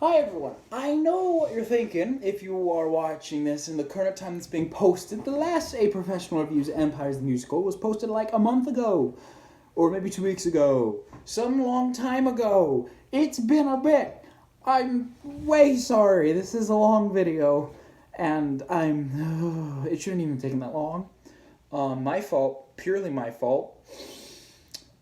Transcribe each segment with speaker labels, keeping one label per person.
Speaker 1: Hi everyone, I know what you're thinking if you are watching this in the current time that's being posted. The last A Professional Reviews Empires the Musical was posted like a month ago, or maybe 2 weeks ago, some long time ago. It's been a bit. I'm way sorry, this is a long video, and it shouldn't even taken that long. My fault, purely my fault.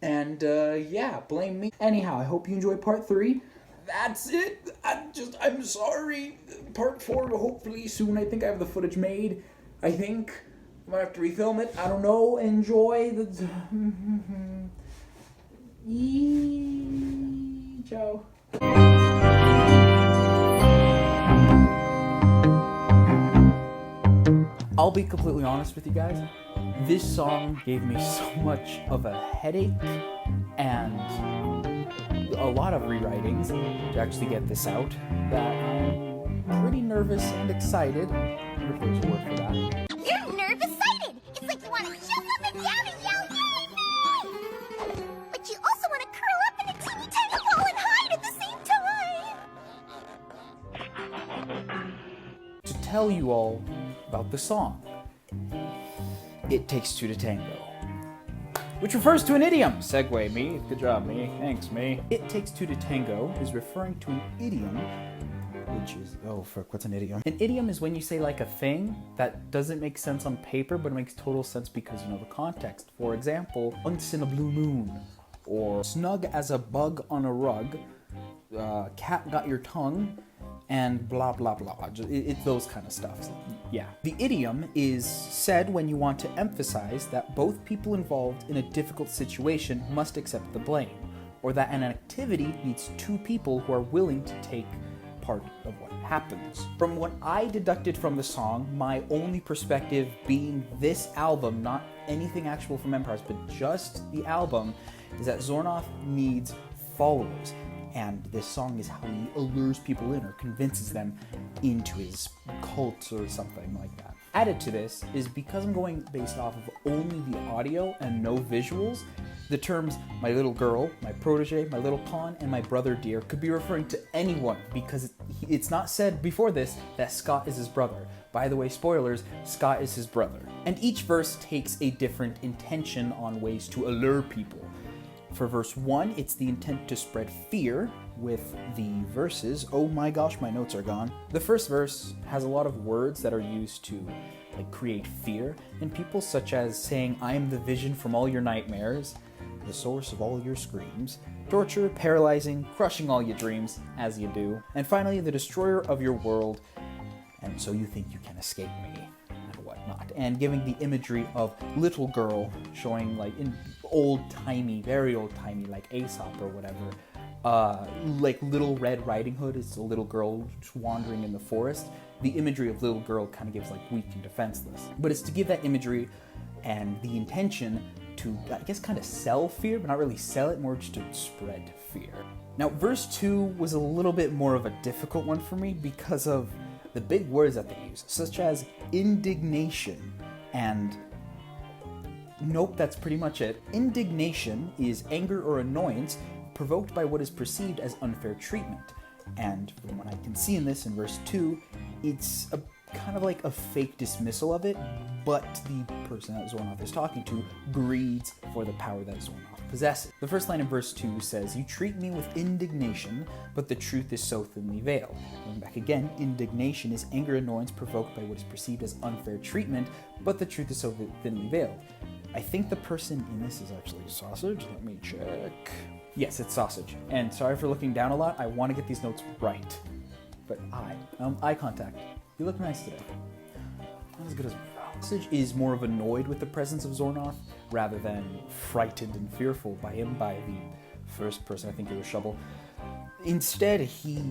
Speaker 1: And yeah, blame me. Anyhow, I hope you enjoy part 3. That's it. I'm sorry. Part 4 hopefully soon. I think I have the footage made. I think I might have to refilm it. I don't know. Enjoy the. Ciao. I'll be completely honest with you guys. This song gave me so much of a headache and a lot of rewritings to actually get this out that I'm pretty nervous and excited. If there's a word for that.
Speaker 2: You're nervous-sighted! It's like you want to jump up and down and yell, "Yay, me!" But you also want to curl up in a teeny tiny ball and hide at the same time!
Speaker 1: To tell you all about the song, It Takes Two to Tango, which refers to an idiom. Segue, me. Good job, me. Thanks, me. It Takes Two to Tango is referring to an idiom, which is, oh, frick, what's an idiom? An idiom is when you say like a thing that doesn't make sense on paper, but it makes total sense because you know the context. For example, once in a blue moon, or snug as a bug on a rug, cat got your tongue, and blah blah blah. It's those kind of stuff. Yeah. The idiom is said when you want to emphasize that both people involved in a difficult situation must accept the blame, or that an activity needs two people who are willing to take part of what happens. From what I deducted from the song, my only perspective being this album, not anything actual from Empires, but just the album, is that Zornoff needs followers. And this song is how he allures people in or convinces them into his cult or something like that. Added to this is because I'm going based off of only the audio and no visuals, the terms my little girl, my protege, my little pawn, and my brother dear could be referring to anyone because it's not said before this that Scott is his brother. By the way, spoilers, Scott is his brother. And each verse takes a different intention on ways to allure people. For verse 1, it's the intent to spread fear with the verses. Oh my gosh, my notes are gone. The first verse has a lot of words that are used to create fear in people, such as saying, I am the vision from all your nightmares, the source of all your screams, torture, paralyzing, crushing all your dreams, as you do. And finally, the destroyer of your world, and so you think you can escape me, and whatnot. And giving the imagery of little girl, showing in old-timey, very old-timey, like Aesop or whatever, like Little Red Riding Hood is a little girl wandering in the forest. The imagery of little girl kind of gives weak and defenseless. But it's to give that imagery and the intention to, I guess, kind of sell fear, but not really sell it, more just to spread fear. Now, verse 2 was a little bit more of a difficult one for me because of the big words that they use, such as indignation and nope, that's pretty much it. Indignation is anger or annoyance provoked by what is perceived as unfair treatment. And from what I can see in this, in verse 2, it's a kind of like a fake dismissal of it, but the person that Zornoff is talking to greeds for the power that Zornoff possesses. The first line in verse 2 says, you treat me with indignation, but the truth is so thinly veiled. Going back again, indignation is anger and annoyance provoked by what is perceived as unfair treatment, but the truth is so thinly veiled. I think the person in this is actually Sausage. Let me check. Yes, it's Sausage. And sorry for looking down a lot. I want to get these notes right. But eye contact. You look nice today. Not as good as Sausage is more of annoyed with the presence of Zornoff rather than frightened and fearful by him, by the first person. I think it was Shovel. Instead, he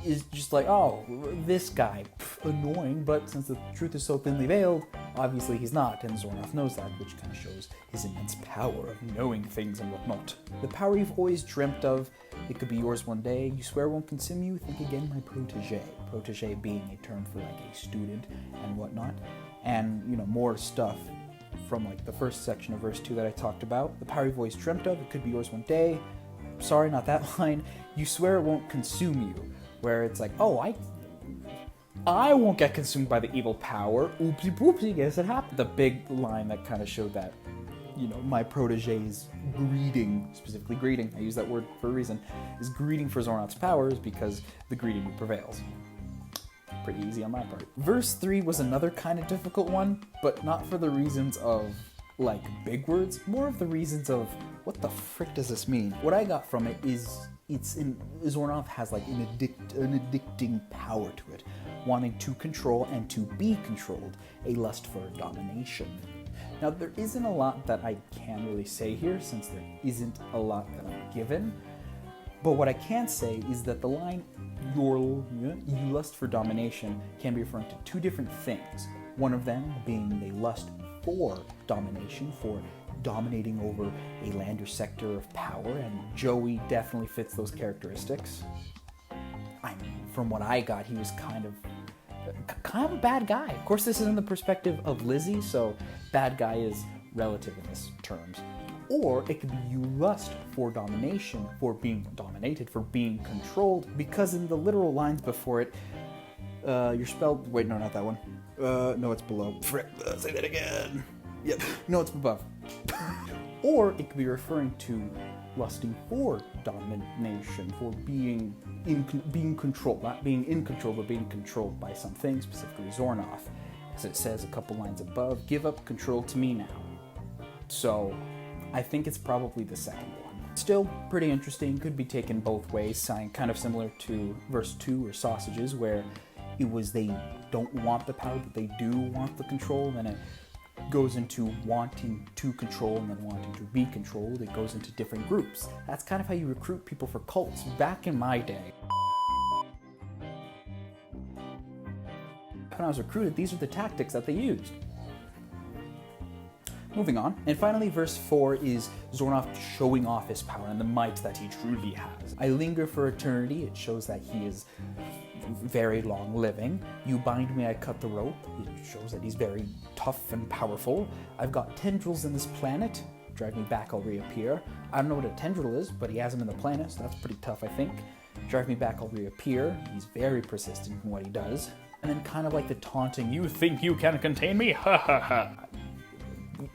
Speaker 1: is just like, oh, this guy, annoying, but since the truth is so thinly veiled, obviously he's not, and Zornoff knows that, which kind of shows his immense power of knowing things and whatnot. The power you've always dreamt of, it could be yours one day, you swear won't consume you, think again, my protege. Protege being a term for a student and whatnot, and, more stuff from the first section of verse 2 that I talked about. The power you've always dreamt of, it could be yours one day. Sorry, not that line. You swear it won't consume you. where it's like, oh, I won't get consumed by the evil power. Oopsie poopsie, guess it happened. The big line that kind of showed that, you know, my protege's greeting, specifically greeting, I use that word for a reason, is greeting for Zornoth's powers because the greeting prevails. Pretty easy on my part. Verse 3 was another kind of difficult one, but not for the reasons of, like, big words, more of the reasons of, what the frick does this mean? What I got from it is, Zornoth has, like, an addicting power to it, wanting to control and to be controlled, a lust for domination. Now, there isn't a lot that I can really say here, since there isn't a lot that I'm given, but what I can say is that the line, you lust for domination, can be referring to two different things. One of them being they lust for domination, for dominating over a land or sector of power, and Joey definitely fits those characteristics. I mean, from what I got, he was kind of a bad guy. Of course, this is in the perspective of Lizzie, so bad guy is relative in this terms. Or it could be you lust for domination, for being dominated, for being controlled, because in the literal lines before it, you're spelled, wait, no, not that one. No, it's below. Frick, say that again. Yep, no, it's above. Or it could be referring to lusting for domination, for being controlled, not being in control, but being controlled by something, specifically Zornoth. As it says a couple lines above, give up control to me now. So, I think it's probably the second one. Still pretty interesting, could be taken both ways, kind of similar to verse 2 or Sausages, where it was they don't want the power, but they do want the control, then it goes into wanting to control and then wanting to be controlled. It goes into different groups. That's kind of how you recruit people for cults back in my day. When I was recruited, these are the tactics that they used. Moving on, and finally verse 4 is Zornoth showing off his power and the might that he truly has. I linger for eternity, it shows that he is very long living. You bind me, I cut the rope, it shows that he's very tough and powerful. I've got tendrils in this planet, drive me back, I'll reappear. I don't know what a tendril is, but he has them in the planet, so that's pretty tough, I think. Drive me back, I'll reappear. He's very persistent in what he does. And then kind of like the taunting, you think you can contain me? Ha ha ha.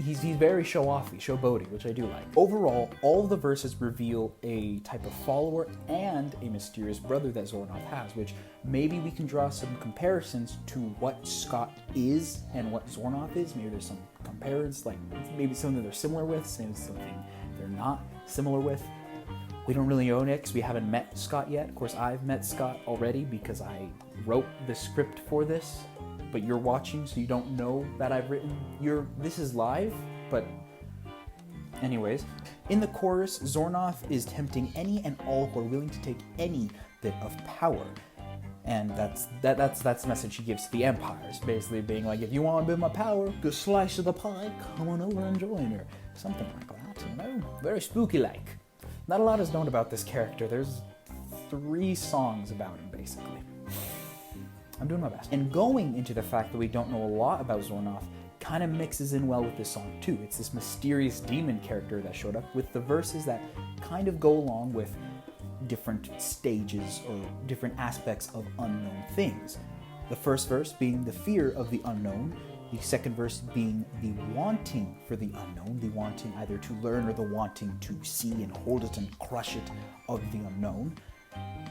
Speaker 1: He's very show-offy, showboaty, which I do like. Overall, all of the verses reveal a type of follower and a mysterious brother that Zornoth has, which maybe we can draw some comparisons to what Scott is and what Zornoth is. Maybe there's some comparisons, like maybe something they're similar with, something they're not similar with. We don't really know it because we haven't met Scott yet. Of course, I've met Scott already because I wrote the script for this. But you're watching, so you don't know that I've written this is live, but anyways. In the chorus, Zornoth is tempting any and all who are willing to take any bit of power. And that's the message he gives to the empires, basically being like, if you want a bit of my power, good slice of the pie, come on over and join her. Something like that, you know? Very spooky-like. Not a lot is known about this character. There's 3 songs about him, basically. I'm doing my best. And going into the fact that we don't know a lot about Zornoth kind of mixes in well with this song too. It's this mysterious demon character that showed up with the verses that kind of go along with different stages or different aspects of unknown things. The first verse being the fear of the unknown, the second verse being the wanting for the unknown, the wanting either to learn or the wanting to see and hold it and crush it of the unknown.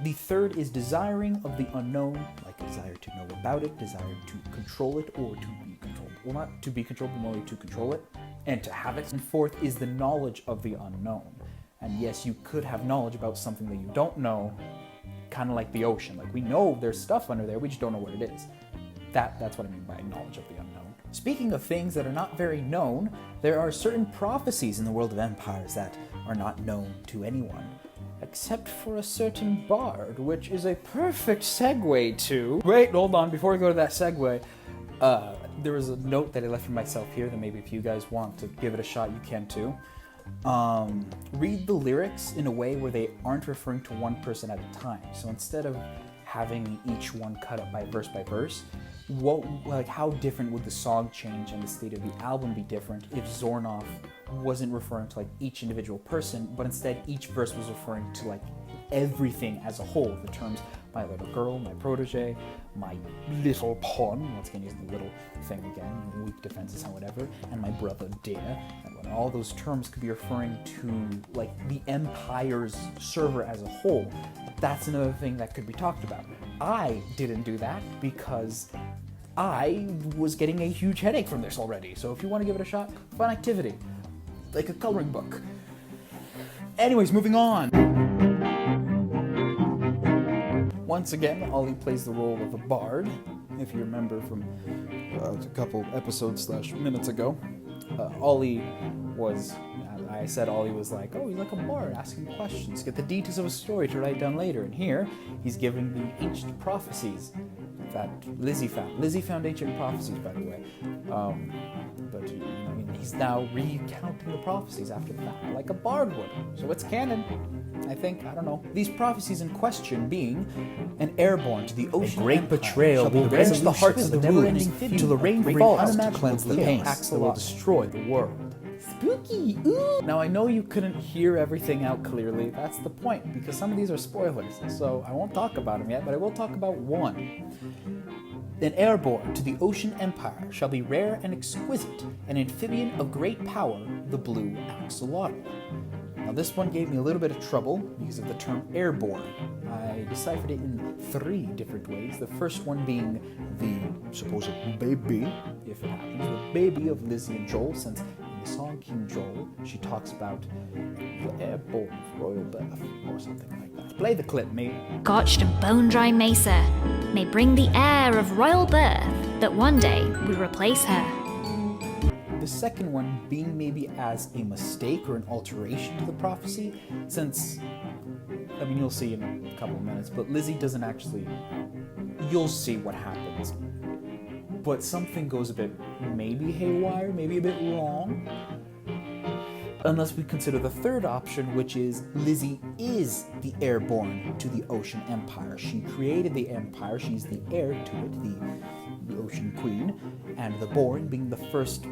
Speaker 1: The third is desiring of the unknown, like a desire to know about it, desire to control it, or to be controlled. Well, not to be controlled, but only to control it, and to have it. And fourth is the knowledge of the unknown. And yes, you could have knowledge about something that you don't know, kind of like the ocean. Like, we know there's stuff under there, we just don't know what it is. That's what I mean by knowledge of the unknown. Speaking of things that are not very known, there are certain prophecies in the world of empires that are not known to anyone. Except for a certain bard, which is a perfect segue to... Wait, hold on, before we go to that segue, there was a note that I left for myself here that maybe if you guys want to give it a shot, you can too. Read the lyrics in a way where they aren't referring to one person at a time. So instead of having each one cut up by verse, how different would the song change and the state of the album be different if Zornoth wasn't referring to like each individual person, but instead each verse was referring to like everything as a whole, the terms my little girl, my protege, my little pawn, once again using the little thing again, weak defenses and whatever, and my brother dear. And when all those terms could be referring to like the Empire's server as a whole, that's another thing that could be talked about. I didn't do that because I was getting a huge headache from this already. So if you want to give it a shot, fun activity, like a coloring book. Anyways, moving on. Once again, Ollie plays the role of a bard. If you remember from a couple episodes / minutes ago, Ollie was, I said Ollie was like, oh, he's like a bard, asking questions, get the details of a story to write down later. And here, he's giving the ancient prophecies that Lizzie found. Lizzie found ancient prophecies, by the way. But you know, he's now recounting the prophecies after the fact, like a bard would. So it's canon, I think. I don't know. These prophecies in question being an airborne to the ocean, a great betrayal will wrench the hearts of the never-ending amphibian, to the rain falls to cleanse the pain that will destroy the world. Spooky! Ooh! Now I know you couldn't hear everything out clearly. That's the point, because some of these are spoilers, so I won't talk about them yet, but I will talk about one. An airborne to the ocean empire shall be rare and exquisite, an amphibian of great power, the blue axolotl. Now this one gave me a little bit of trouble because of the term airborne. I deciphered it in 3 different ways. The first one being the supposed baby, if it happens, the baby of Lizzie and Joel, since in the song King Joel, she talks about the airborne royal birth or something like that. Play the clip, mate.
Speaker 3: Scotched and bone-dry mesa may bring the air of royal birth that one day would replace her.
Speaker 1: The second one being maybe as a mistake or an alteration to the prophecy, since, I mean, you'll see in a couple of minutes, but Lizzie doesn't actually, you'll see what happens. But something goes a bit maybe haywire, maybe a bit wrong. Unless we consider the third option, which is Lizzie is the airborne to the Ocean Empire. She created the empire, she's the heir to it, the Ocean Queen, and the Born being the first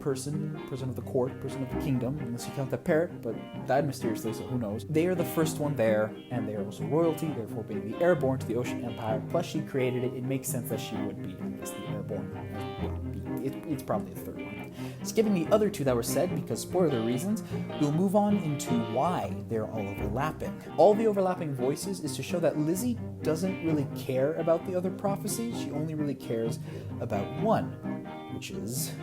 Speaker 1: person of the court, person of the kingdom, unless you count the parrot, but died mysteriously, so who knows. They are the first one there, and they are also royalty, therefore being the airborne to the Ocean Empire, plus she created it, it makes sense that she would be, I guess, the airborne. It's probably the third one. Skipping the other 2 that were said, because spoiler reasons, we'll move on into why they're all overlapping. All the overlapping voices is to show that Lizzie doesn't really care about the other prophecies, she only really cares about one, which is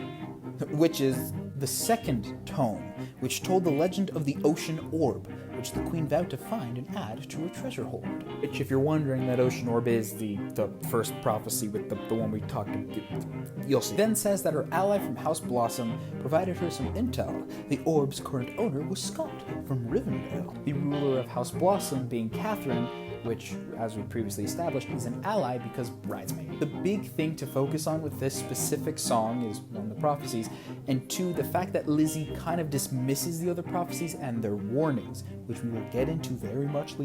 Speaker 1: the second tome, which told the legend of the ocean orb, which the queen vowed to find and add to her treasure hoard. Which, if you're wondering, that ocean orb is the first prophecy with the one we talked about, you'll see. Then says that her ally from House Blossom provided her some intel. The orb's current owner was Scott from Rivendell. The ruler of House Blossom being Catherine, which, as we previously established, is an ally because bridesmaid. The big thing to focus on with this specific song is, 1, the prophecies, and 2, the fact that Lizzie kind of dismisses the other prophecies and their warnings, which we will get into very much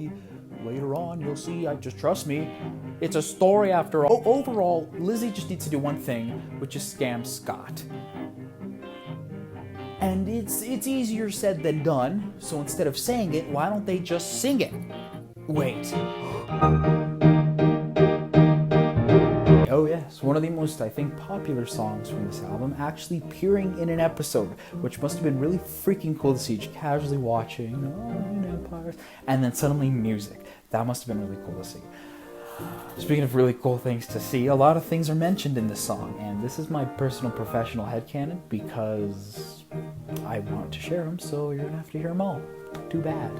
Speaker 1: later on. You'll see, just trust me, it's a story after all. Overall, Lizzie just needs to do one thing, which is scam Scott. And it's easier said than done, so instead of saying it, why don't they just sing it? Wait. Oh yes, one of the most, I think, popular songs from this album actually appearing in an episode, which must have been really freaking cool to see, just casually watching, Empires, and then suddenly music. That must have been really cool to see. Speaking of really cool things to see, a lot of things are mentioned in this song, and this is my personal professional headcanon because I want to share them, so you're gonna have to hear them all. Too bad.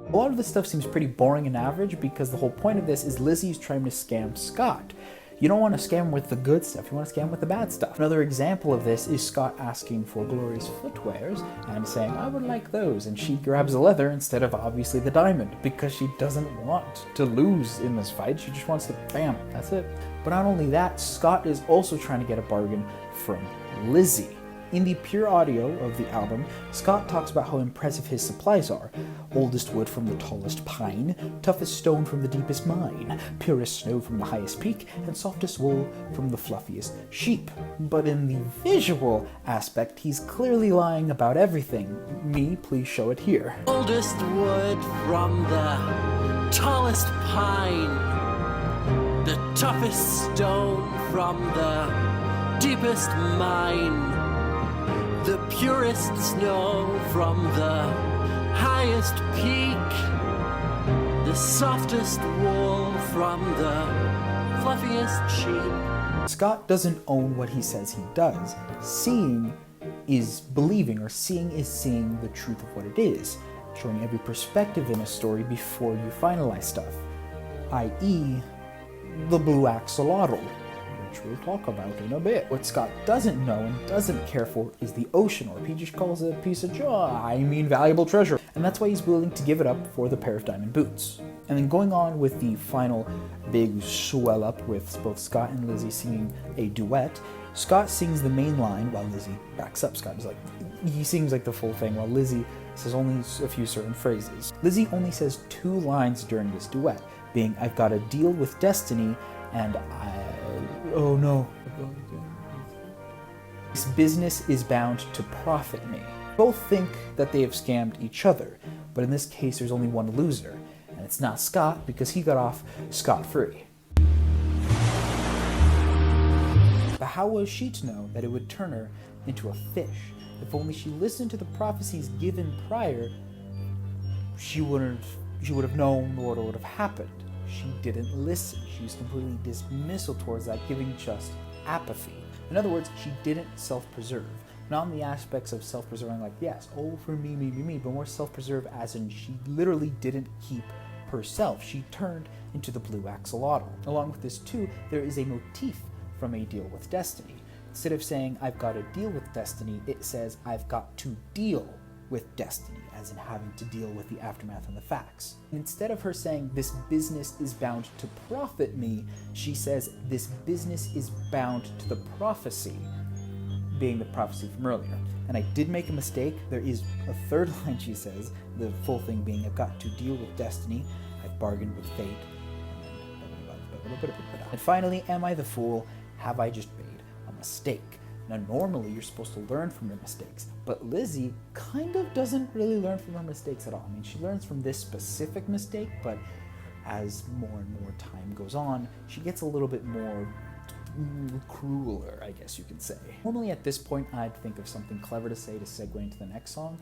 Speaker 1: A lot of this stuff seems pretty boring and average because the whole point of this is Lizzie's trying to scam Scott. You don't want to scam with the good stuff, you want to scam with the bad stuff. Another example of this is Scott asking for Glory's footwears and saying, I would like those, and she grabs the leather instead of obviously the diamond because she doesn't want to lose in this fight, she just wants to, bam, that's it. But not only that, Scott is also trying to get a bargain from Lizzie. In the pure audio of the album, Scott talks about how impressive his supplies are. Oldest wood from the tallest pine, toughest stone from the deepest mine, purest snow from the highest peak, and softest wool from the fluffiest sheep. But in the visual aspect, he's clearly lying about everything. Me, please show it here.
Speaker 4: Oldest wood from the tallest pine, the toughest stone from the deepest mine, the purest snow from the highest peak, the softest wool from the fluffiest sheep.
Speaker 1: Scott doesn't own what he says he does. Seeing is believing, or seeing is seeing the truth of what it is, showing every perspective in a story before you finalize stuff, i.e. the blue axolotl, which we'll talk about in a bit. What Scott doesn't know and doesn't care for is the ocean, or he just calls it a piece of valuable treasure. And that's why he's willing to give it up for the pair of diamond boots. And then going on with the final big swell up with both Scott and Lizzie singing a duet, Scott sings the main line while Lizzie backs up. Scott is like, he sings like the full thing while Lizzie says only a few certain phrases. Lizzie only says 2 lines during this duet, being I've got to deal with destiny and oh no. This business is bound to profit me. Both think that they have scammed each other, but in this case there's only one loser, and it's not Scott because he got off scot-free. But how was she to know that it would turn her into a fish? If only she listened to the prophecies given prior, she would have known what would have happened. She didn't listen. She was completely dismissal towards that, giving just apathy. In other words, she didn't self-preserve. Not in the aspects of self-preserving like, yes, oh, for me, but more self-preserve as in she literally didn't keep herself. She turned into the blue axolotl. Along with this too, there is a motif from A Deal with Destiny. Instead of saying, I've got to deal with destiny, it says, I've got to deal with destiny, as in having to deal with the aftermath and the facts. Instead of her saying, this business is bound to profit me, she says, this business is bound to the prophecy, being the prophecy from earlier. And I did make a mistake. There is a third line she says, the full thing being, I've got to deal with destiny, I've bargained with fate, and finally, am I the fool? Have I just made a mistake? Now, normally you're supposed to learn from your mistakes, but Lizzie kind of doesn't really learn from her mistakes at all. I mean, she learns from this specific mistake, but as more and more time goes on, she gets a little bit more crueler, I guess you could say. Normally at this point, I'd think of something clever to say to segue into the next song,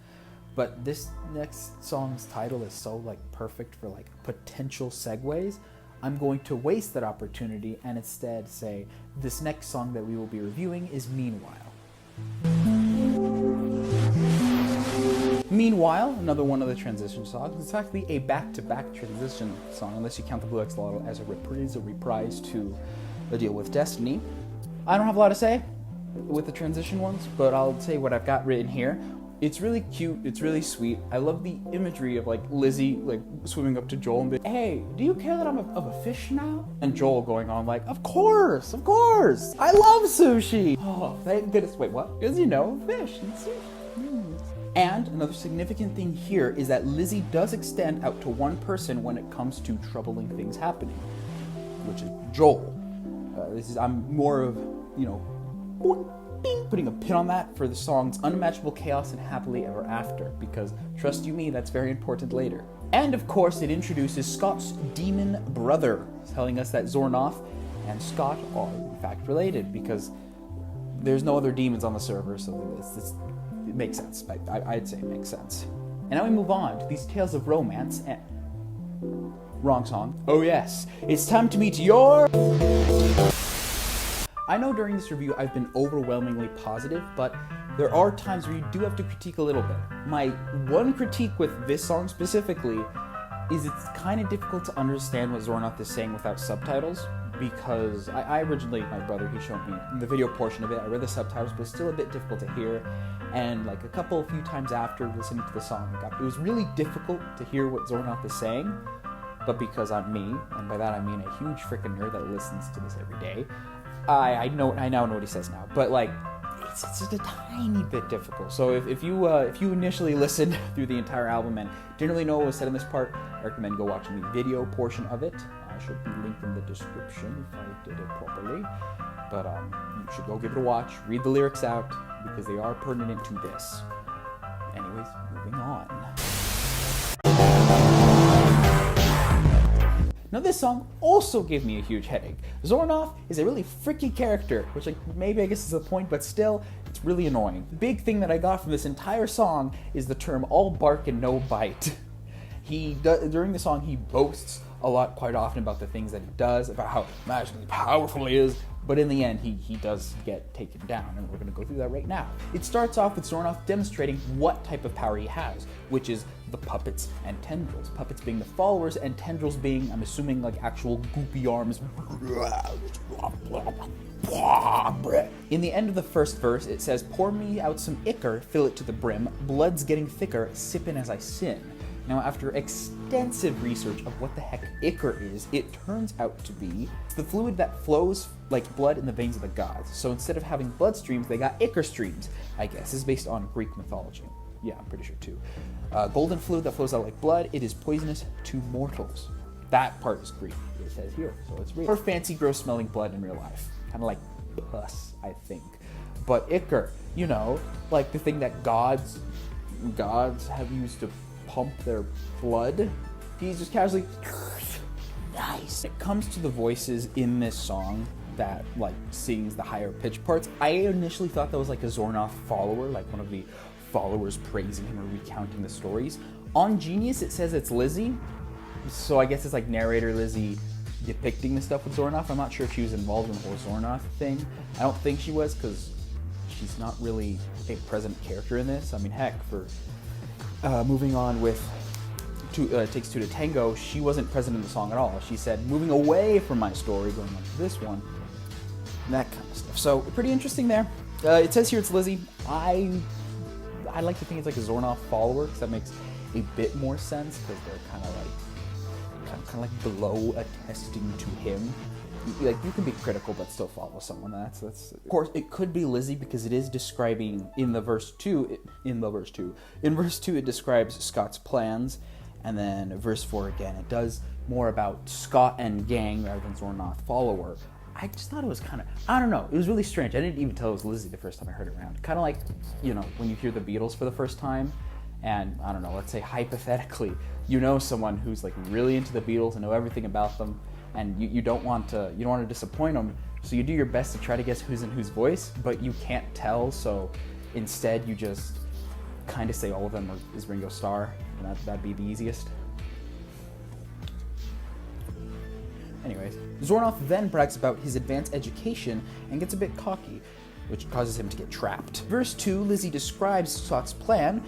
Speaker 1: but this next song's title is so perfect for potential segues. I'm going to waste that opportunity and instead say this next song that we will be reviewing is Meanwhile. Meanwhile, another one of the transition songs. It's actually a back-to-back transition song, unless you count the Blue Axolotl as a reprise to A Deal with Destiny. I don't have a lot to say with the transition ones, but I'll say what I've got written here. It's really cute, it's really sweet. I love the imagery of Lizzie swimming up to Joel and being, hey, do you care that I'm of a fish now? And Joel going on of course, I love sushi. Oh, thank goodness. Wait, what? Because fish and sushi. And another significant thing here is that Lizzie does extend out to one person when it comes to troubling things happening, which is Joel. I'm more of, putting a pin on that for the songs Unmatchable Chaos and Happily Ever After, because trust you me, that's very important later. And of course, it introduces Scott's demon brother, telling us that Zornoff and Scott are in fact related, because there's no other demons on the server, so it makes sense. I'd say it makes sense. And now we move on to these tales of romance and... Wrong song. Oh yes, it's time to meet your... I know during this review I've been overwhelmingly positive, but there are times where you do have to critique a little bit. My one critique with this song specifically is it's kind of difficult to understand what Zornoff is saying without subtitles, because I originally, my brother, he showed me the video portion of it, I read the subtitles, but it's still a bit difficult to hear, and a few times after listening to the song, it was really difficult to hear what Zornoff is saying, but because I'm me, and by that I mean a huge freaking nerd that listens to this every day, I now know what he says now, but it's just a tiny bit difficult. So if you initially listen through the entire album and didn't really know what was said in this part, I recommend go watching the video portion of it. Should be linked in the description if I did it properly. But you should go give it a watch, read the lyrics out, because they are pertinent to this. Anyways, moving on. Now this song also gave me a huge headache. Zornoff is a really freaky character, which like maybe I guess is the point, but still, it's really annoying. The big thing that I got from this entire song is the term all bark and no bite. During the song, he boasts a lot quite often about the things that he does, about how magically powerful he is, but in the end, he does get taken down, and we're going to go through that right now. It starts off with Zornoff demonstrating what type of power he has, which is the puppets and tendrils. Puppets being the followers, and tendrils being, I'm assuming, like actual goopy arms. In the end of the first verse, it says, "Pour me out some ichor, fill it to the brim, blood's getting thicker, sippin' as I sin." Now, after extensive research of what the heck ichor is, it turns out to be the fluid that flows like blood in the veins of the gods. So instead of having blood streams, they got ichor streams, I guess. This is based on Greek mythology. Yeah, I'm pretty sure too. Golden fluid that flows out like blood, it is poisonous to mortals. That part is Greek, it says here, so it's real. Or fancy, gross smelling blood in real life. Kind of like pus, I think. But ichor, you know, like the thing that gods have used to pump their blood. He's just casually nice. It comes to the voices in this song that like sings the higher pitch parts. I initially thought that was like a Zornoff follower, like one of the followers praising him or recounting the stories. On Genius, it says it's Lizzie, so I guess it's like narrator Lizzie depicting the stuff with Zornoff. I'm not sure if she was involved in the whole Zornoff thing. I don't think she was, because she's not really a present character in this. I mean, heck, for moving on with Takes Two to Tango, she wasn't present in the song at all. She said, moving away from my story, going on to this one, and that kind of stuff. So, pretty interesting there. It says here it's Lizzie. I like to think it's like a Zornoff follower, because that makes a bit more sense, because they're kind of like below attesting to him. Like, you can be critical but still follow someone. That's of course it could be Lizzie, because it is describing in verse 2 it describes Scott's plans, and then verse 4 again it does more about Scott and gang rather than Zornoff follower. I just thought it was kind of, I don't know, it was really strange. I didn't even tell it was Lizzie the first time I heard it around. Kind of like, you know, when you hear the Beatles for the first time, and I don't know, let's say hypothetically, you know someone who's like really into the Beatles and know everything about them, and you don't want to disappoint them, so you do your best to try to guess who's in whose voice, but you can't tell, so instead you just kind of say all of them is Ringo Starr, and that'd be the easiest. Anyways, Zornoff then brags about his advanced education and gets a bit cocky, which causes him to get trapped. Verse 2, Lizzie describes Scott's plan,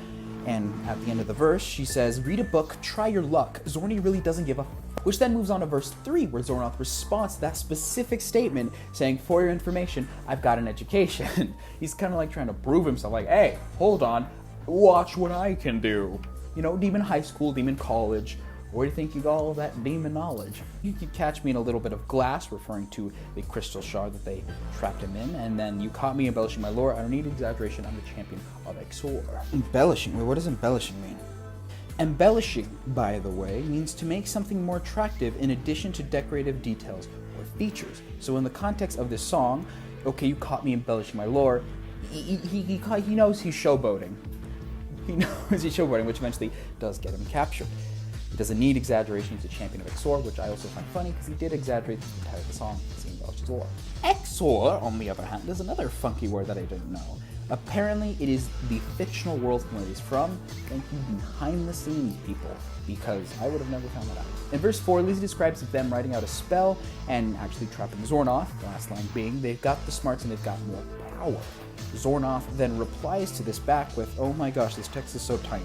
Speaker 1: and at the end of the verse, she says, "Read a book, try your luck. Zorny really doesn't give a f." Which then moves on to verse 3, where Zornoff responds to that specific statement, saying, "For your information, I've got an education." He's kind of like trying to prove himself, like, hey, hold on, watch what I can do. You know, demon high school, demon college. Where do you think you got all that demon knowledge? You could catch me in a little bit of glass, referring to the crystal shard that they trapped him in, and then you caught me embellishing my lore. I don't need exaggeration, I'm the champion of Exor. Embellishing? Wait, what does embellishing mean? Embellishing, by the way, means to make something more attractive in addition to decorative details or features. So in the context of this song, okay, you caught me embellishing my lore, he knows he's showboating. He knows he's showboating, which eventually does get him captured. He doesn't need exaggeration, he's a champion of Exor, which I also find funny because he did exaggerate the entire song because he embellished his lore. Exor, on the other hand, is another funky word that I didn't know. Apparently, it is the fictional world from where he's from. Thank you, behind the scenes people, because I would have never found that out. In verse 4, Lizzie describes them writing out a spell and actually trapping Zornoff, the last line being, they've got the smarts and they've got more power. Zornoff then replies to this back with, oh my gosh, this text is so tiny.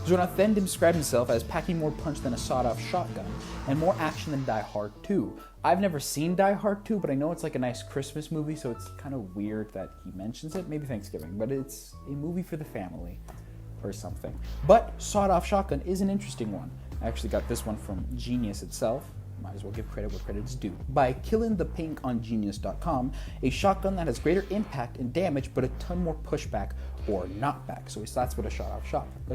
Speaker 1: Zornoff then described himself as packing more punch than a sawed-off shotgun, and more action than Die Hard 2. I've never seen Die Hard 2, but I know it's like a nice Christmas movie, so it's kind of weird that he mentions it. Maybe Thanksgiving, but it's a movie for the family or something. But sawed-off shotgun is an interesting one. I actually got this one from Genius itself. might as well give credit where credit is due, by killing the pink on Genius.com, a shotgun that has greater impact and damage but a ton more pushback or knockback. So that's what a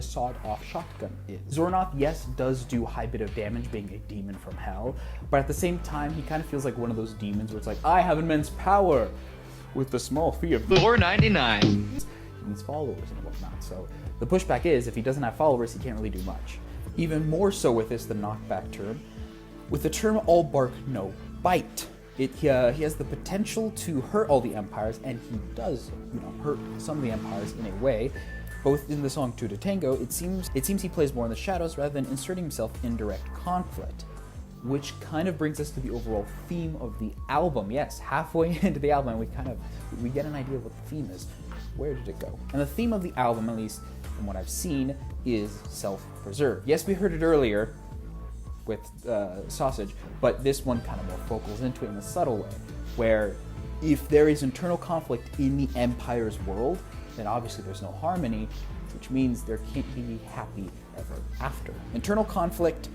Speaker 1: sawed-off shotgun is. Zornoth, yes, does do a high bit of damage being a demon from hell, but at the same time, he kind of feels like one of those demons where it's like, I have immense power with the small fee of
Speaker 5: $4.99.
Speaker 1: He needs followers and whatnot. So the pushback is, if he doesn't have followers, he can't really do much. Even more so with this, the knockback term. With the term all bark, no bite. He has the potential to hurt all the empires, and he does, hurt some of the empires in a way. Both in the song Two to Tango, it seems he plays more in the shadows rather than inserting himself in direct conflict. Which kind of brings us to the overall theme of the album. Yes, halfway into the album, we get an idea of what the theme is. Where did it go? And the theme of the album, at least from what I've seen, is self-preserve. Yes, we heard it earlier with Sausage, but this one kind of more focals into it in a subtle way, where if there is internal conflict in the Empire's world, then obviously there's no harmony, which means there can't be happy ever after. Internal conflict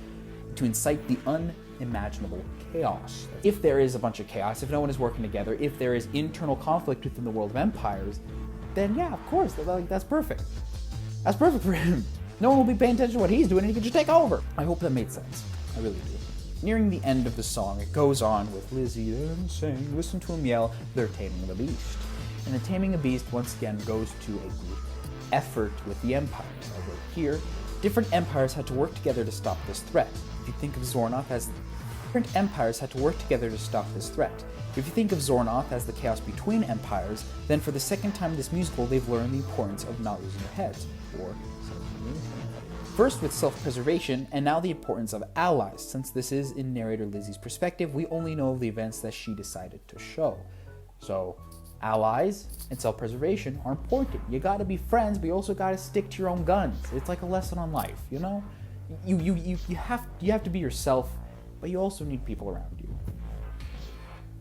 Speaker 1: to incite the unimaginable chaos. If there is a bunch of chaos, if no one is working together, if there is internal conflict within the world of empires, then yeah, of course, that's perfect. That's perfect for him. No one will be paying attention to what he's doing and he can just take over. I hope that made sense. I really do. Nearing the end of the song, it goes on with Lizzie then saying, listen to him yell, they're taming the beast. And the taming a beast once again goes to a group effort with the empires. I wrote here, different empires had to work together to stop this threat. If you think of Zornoth as different empires had to work together to stop this threat. If you think of Zornoth as the chaos between empires, then for the second time in this musical, they've learned the importance of not losing their heads, or first with self-preservation, and now the importance of allies. Since this is in narrator Lizzie's perspective, we only know of the events that she decided to show. So, allies and self-preservation are important. You gotta be friends, but you also gotta stick to your own guns. It's like a lesson on life, you know? You have to be yourself, but you also need people around you.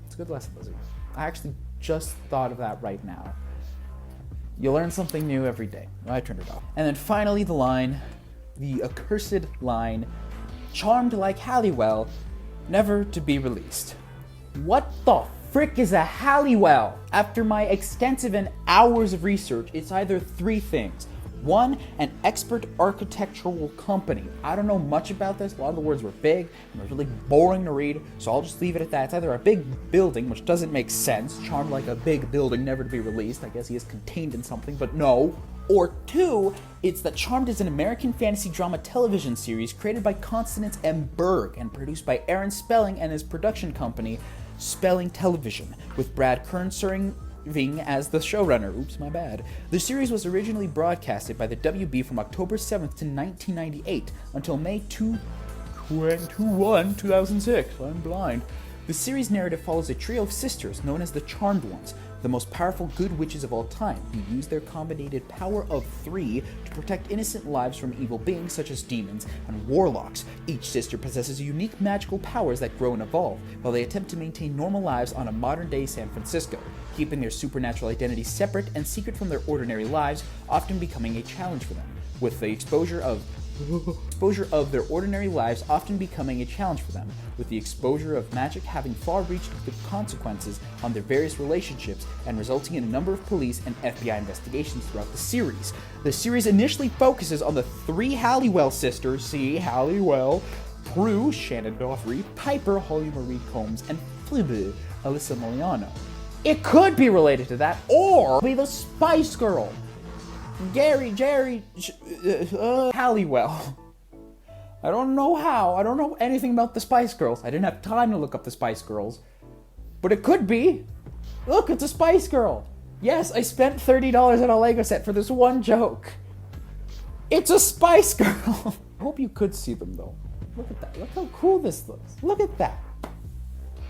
Speaker 1: It's a good lesson, Lizzie. I actually just thought of that right now. You learn something new every day. I turned it off. And then finally the accursed line, charmed like Halliwell, never to be released. What the frick is a Halliwell? After my extensive and hours of research, it's either three things. One, an expert architectural company. I don't know much about this. A lot of the words were big and they're really boring to read, so I'll just leave it at that. It's either a big building, which doesn't make sense, charmed like a big building, never to be released. I guess he is contained in something, but no. Or two, it's that Charmed is an American fantasy drama television series created by Constance M. Berg and produced by Aaron Spelling and his production company, Spelling Television, with Brad Kern serving as the showrunner. Oops, my bad. The series was originally broadcasted by the WB from October 7th to 1998 until May 2006. I'm blind. The series narrative follows a trio of sisters known as the Charmed Ones, the most powerful good witches of all time, who use their combined power of three to protect innocent lives from evil beings such as demons and warlocks. Each sister possesses unique magical powers that grow and evolve, while they attempt to maintain normal lives on a modern-day San Francisco, keeping their supernatural identities separate and secret from their ordinary lives, often becoming a challenge for them, with the exposure of their ordinary lives often becoming a challenge for them, with the exposure of magic having far-reaching consequences on their various relationships and resulting in a number of police and FBI investigations throughout the series. The series initially focuses on the three Halliwell sisters, see Halliwell, Prue, Shannon Doffrey, Piper, Holly Marie Combs, and Phoebe, Alyssa Miliano. It could be related to that, or be the Spice Girl. Halliwell. I don't know how. I don't know anything about the Spice Girls. I didn't have time to look up the Spice Girls. But it could be. Look, it's a Spice Girl. Yes, I spent $30 on a Lego set for this one joke. It's a Spice Girl. I hope you could see them, though. Look at that. Look how cool this looks. Look at that.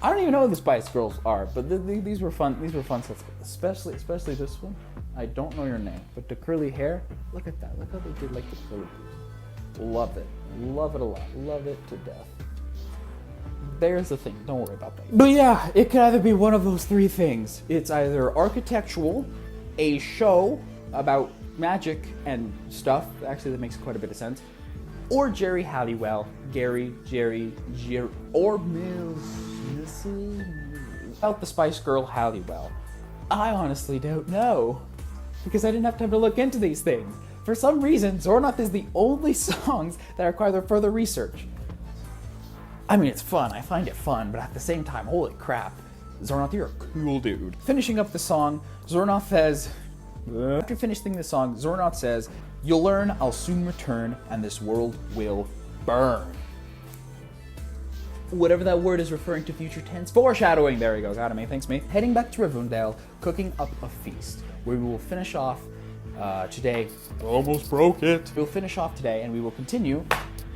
Speaker 1: I don't even know who the Spice Girls are, but these were fun. These were fun sets, especially this one. I don't know your name, but the curly hair. Look at that. Look how they did like the curly hair. Love it. Love it a lot. Love it to death. There's the thing. Don't worry about that. But yeah, it could either be one of those three things. It's either architectural, a show about magic and stuff. Actually, that makes quite a bit of sense. or Jerry Halliwell, Gary, Jerry, or about the Spice Girl Halliwell. I honestly don't know, because I didn't have time to look into these things. For some reason, Zornoth is the only songs that require further research. I mean, it's fun, I find it fun, but at the same time, holy crap. Zornoth, you're a cool dude. Finishing up the song, Zornoth says, after finishing the song, Zornoth says, "You'll learn, I'll soon return, and this world will burn." Whatever that word is referring to, future tense, foreshadowing. There we go, got it, mate. Thanks, mate. Heading back to Rivendell, cooking up a feast, where we will finish off today. Almost broke it. We'll finish off today, and we will continue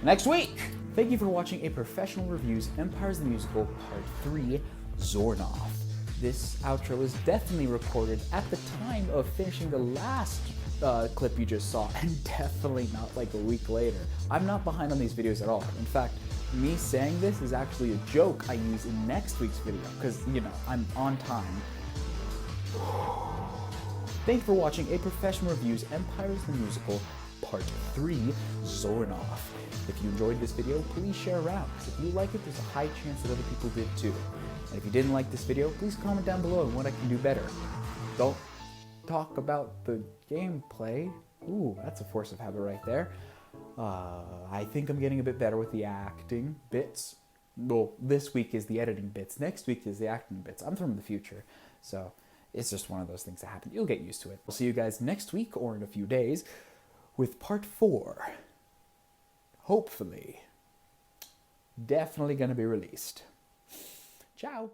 Speaker 1: next week. Thank you for watching A Professional Reviews Empires the Musical Part 3, Zornoth. This outro is definitely recorded at the time of finishing the last clip you just saw, and definitely not like a week later. I'm not behind on these videos at all. In fact, me saying this is actually a joke I use in next week's video, because, you know, I'm on time. Thank you for watching A Professional Reviews Empires the Musical Part 3, Zornoth. If you enjoyed this video, please share around, because if you like it, there's a high chance that other people did too. And if you didn't like this video, please comment down below on what I can do better. Don't talk about the gameplay. Ooh, that's a force of habit right there. I think I'm getting a bit better with the acting bits. Well, this week is the editing bits. Next week is the acting bits. I'm from the future, so it's just one of those things that happen. You'll get used to it. We'll see you guys next week or in a few days with part 4. Hopefully. Definitely gonna be released. Ciao.